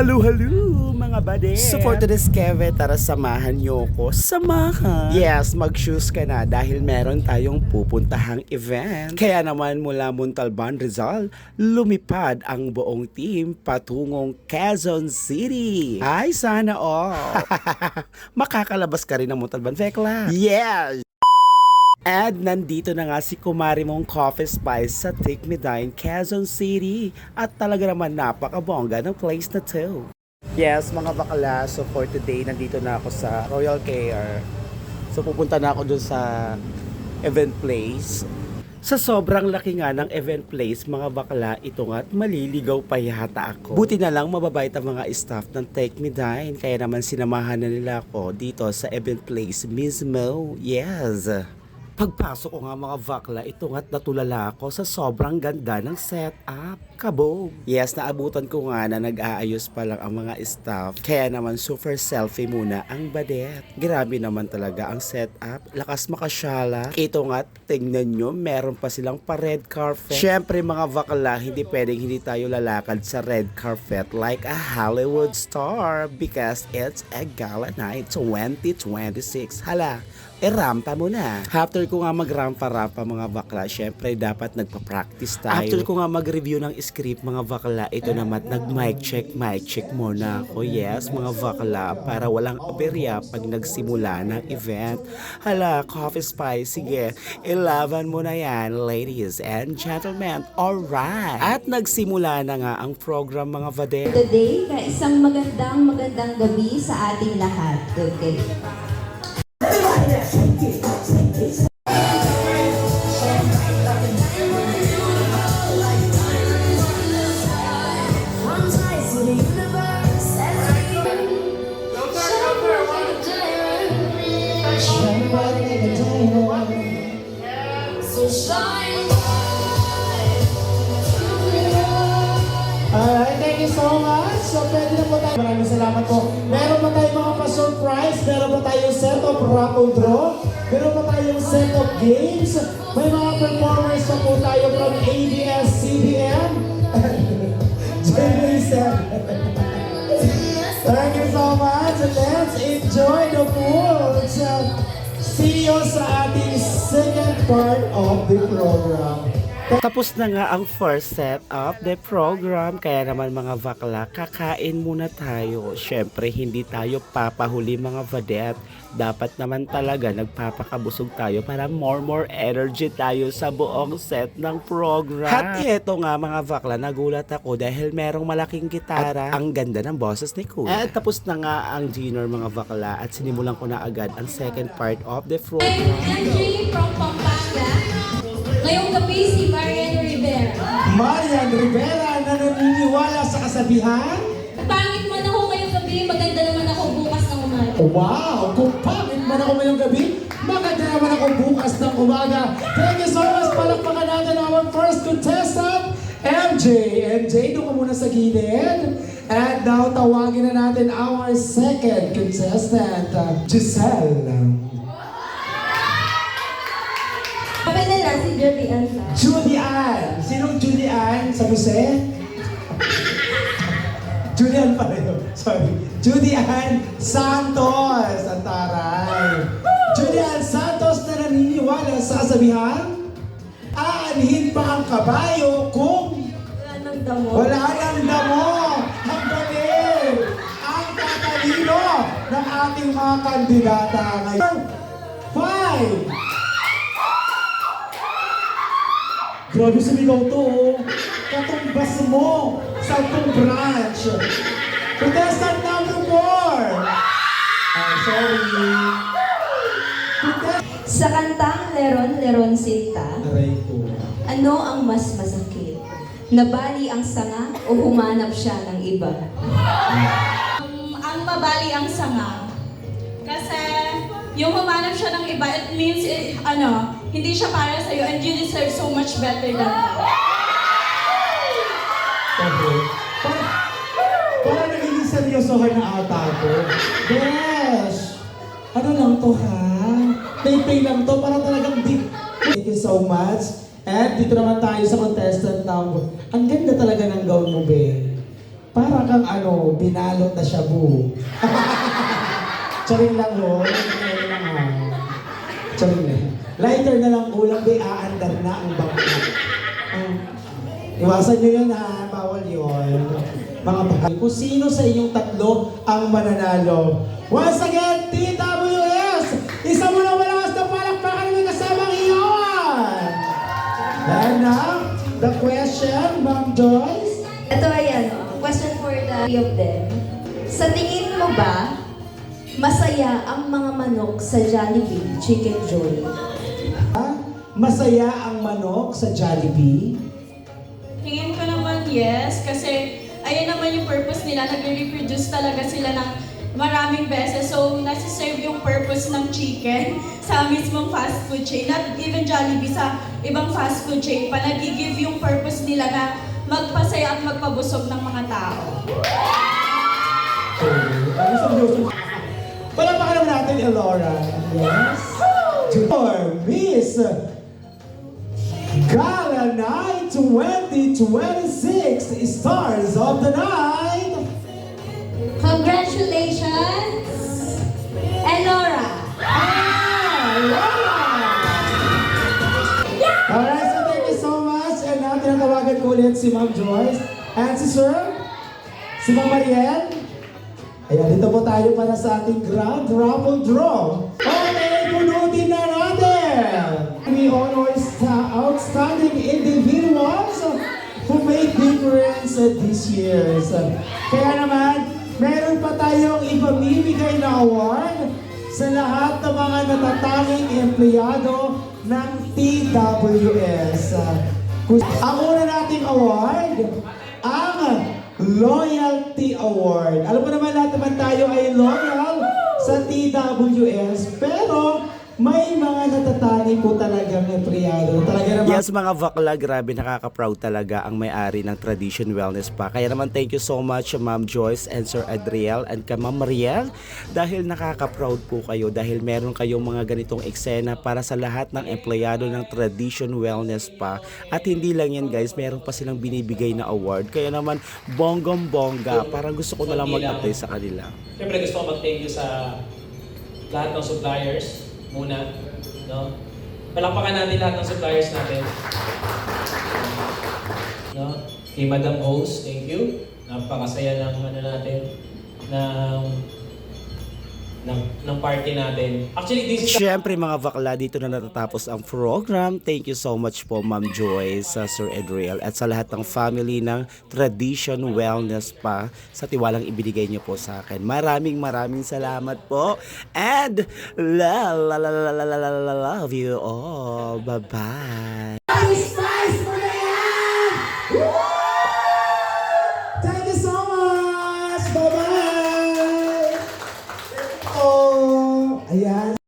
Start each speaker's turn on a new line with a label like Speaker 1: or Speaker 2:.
Speaker 1: Halo mga bade!
Speaker 2: Support to this Keve, tara samahan niyo ko.
Speaker 1: Samahan?
Speaker 2: Yes, mag-shoes ka na dahil meron tayong pupuntahang event. Kaya naman mula Montalban, Rizal, lumipad ang buong team patungong Quezon City. Ay, sana all! Makakalabas ka rin ng Montalban, Vekla. Yes! At nandito na nga si Kumari mong Coffee Spice sa Take Me Dine, Quezon City. At talaga naman napakabongga ng place na to. Yes, mga bakla, so for today, nandito na ako sa Royal Care. So pupunta na ako dun sa event place. Sa sobrang laki nga ng event place, mga bakla, ito nga't maliligaw pa yata ako. Buti na lang mababait ang mga staff ng Take Me Dine, kaya naman sinamahan na nila ako dito sa event place mismo. Yes! Pagpasok ko nga mga bakla, ito nga't natulala ako sa sobrang ganda ng setup. Kabog! Yes, naabutan ko nga na nag-aayos pa lang ang mga staff. Kaya naman super selfie muna ang badet. Grabe naman talaga ang setup. Lakas makasyala. Ito nga't tingnan nyo, meron pa silang pa red carpet. Syempre mga bakla, hindi pwedeng hindi tayo lalakad sa red carpet like a Hollywood star because it's a gala night 2026. Hala! Rampa mo na. After ko nga magrampa-rampa mga bakla, syempre dapat nagpa-practice tayo. After ko nga mag-review ng script mga bakla, ito naman nag-mic check muna ako. Yes, mga bakla, para walang aberya pag nagsimula ng event. Hala, Coffee Spice, sige, ilaban mo na yan, ladies and gentlemen. Alright! At nagsimula na nga ang program mga vade.
Speaker 3: Today, na isang magandang gabi sa ating lahat. Okay.
Speaker 4: Alright, thank you so much. So, pwede na po tayo. Maraming salamat po. Meron pa tayong mga pa-surprise. Meron pa tayong set of raffle draw. Meron pa tayong set of games. May mga performers pa po tayo from ABS-CBN. Jason. Thank you so much. Let's enjoy the food. See you sa ating second part of the program.
Speaker 2: Tapos na nga ang first set of the program. Kaya naman mga bakla, kakain muna tayo. Syempre hindi tayo papahuli mga vadet. Dapat naman talaga nagpapakabusog tayo para more energy tayo sa buong set ng program. At ito nga mga bakla, nagulat ako dahil merong malaking gitara. At ang ganda ng boses ni Kuya. At tapos na nga ang dinner mga bakla at sinimulan ko na agad ang second part of the program.
Speaker 5: Andrea from Pampanga. Ngayong gabi si Marian Rivera.
Speaker 4: Marian Rivera na naniniwala sa kasabihan.
Speaker 5: Pangit man ako ngayong gabi, maganda naman ako bukas ng umaga.
Speaker 4: Wow! Kung pangit man ako ngayong gabi, maganda naman ako bukas ng umaga. Thank you so much! Palakpakan natin our first contestant, MJ. MJ, doon ka muna sa gilid. And now, tawagin na natin our second contestant, Giselle.
Speaker 3: Kami nila si Judy Ann.
Speaker 4: Judy Ann. Sinong Judy Ann? Sa Jose? Judy Ann pala yun. Sorry. Judy Ann Santos. Ang taray. Judy Ann Santos na naniniwala sa kasabihan, aanhin pa ang kabayo kung
Speaker 3: Wala nang damo.
Speaker 4: wala nang damo. Ang galing. Ang tatalino ng ating mga kandidata ngayon. 5. Grabe sumigaw to, oh. Katumbas mo sa itong branch. Contestant number 4. Ay, sorry.
Speaker 3: Sa kantang Leron, Leron Sinta,
Speaker 4: Aray ko.
Speaker 3: ano ang mas masakit? Nabali ang sanga o humanap siya ng iba?
Speaker 5: Ang mabali ang sanga. Kasi yung humanap siya ng iba, it means, hindi siya para sa'yo and you deserve so much better than that.
Speaker 4: Okay. Para nagiging seryosohan na ata ko. Besh! Ano lang to ha? Pay lang to para talagang deep. Thank you so much. And dito naman tayo sa contestant number. Ang ganda talaga ng gown mo, be. para kang binalot na shabu. Charing lang ho. Charing lang ha. Charing lang. Lighter na lang ulam, aandar na ang bangka. Iwasan nyo yan ha, bawal yun. Mga bahay, kung sino sa inyong tatlo ang mananalo. Once again, TWS! Isa mo na malakas na palakpakan ng kasamang iyon! And now, the question, Ma'am Joyce.
Speaker 3: Ito ay question for the three of them. Sa tingin mo ba, masaya ang mga manok sa Jollibee Chicken Joy?
Speaker 4: Masaya ang manok sa Jollibee?
Speaker 5: Tingin ko naman yes, kasi ayun naman yung purpose nila, nag-reproduce talaga sila ng maraming beses. So, nasi-serve yung purpose ng chicken sa mismong fast food chain. Not even Jollibee, sa ibang fast food chain pa, nag-give yung purpose nila na magpasaya at magpabusog ng mga tao.
Speaker 4: Palapakan naman natin, Elora. Yes? For Miss Gala Night 2026 Stars of the Night.
Speaker 3: Congratulations, Elora!
Speaker 4: Elora! Alright, so thank you so much. And now, tinatawagan ko ulit si Ma'am Joyce. And si Sir, si Ma'am Mariel. Ayan, dito po tayo para sa ating grand raffle draw. Okay, punutin na natin! We honor outstanding individuals who made difference this year. Kaya naman, meron pa tayong ipamimigay na award sa lahat ng mga natatanging empleyado ng TWS. Ang una nating award, ang Loyalty Award. Alam mo naman, lahat naman tayo ay loyal sa TWS, pero may mga natatanging po talagang empleyado. Talaga naman.
Speaker 2: Yes, mga bakla, grabe, nakaka-proud talaga ang may-ari ng Tradition Wellness Spa. Kaya naman, thank you so much, Ma'am Joyce and Sir Adriel and ka Ma'am Mariel, dahil nakaka-proud po kayo, dahil meron kayong mga ganitong eksena para sa lahat ng empleyado ng Tradition Wellness Spa. At hindi lang yan, guys, meron pa silang binibigay na award. Kaya naman, bonggong-bongga. Parang gusto ko na lang mag-apply sa kanila.
Speaker 6: Siyempre gusto ko mag-thank you sa lahat ng suppliers muna, no? Palakpakan natin lahat ng suppliers natin. No? Kay Madam Host, thank you. Napakasaya ng natin ng party natin. Actually, this is
Speaker 2: Siyempre mga bakla, dito na natatapos ang program. Thank you so much po Ma'am Joyce, Sir Adriel, at sa lahat ng family ng Tradition Wellness Spa sa tiwalang ibinigay niyo po sa akin. Maraming salamat po. And love you all. Bye-bye.
Speaker 4: Nice, nice!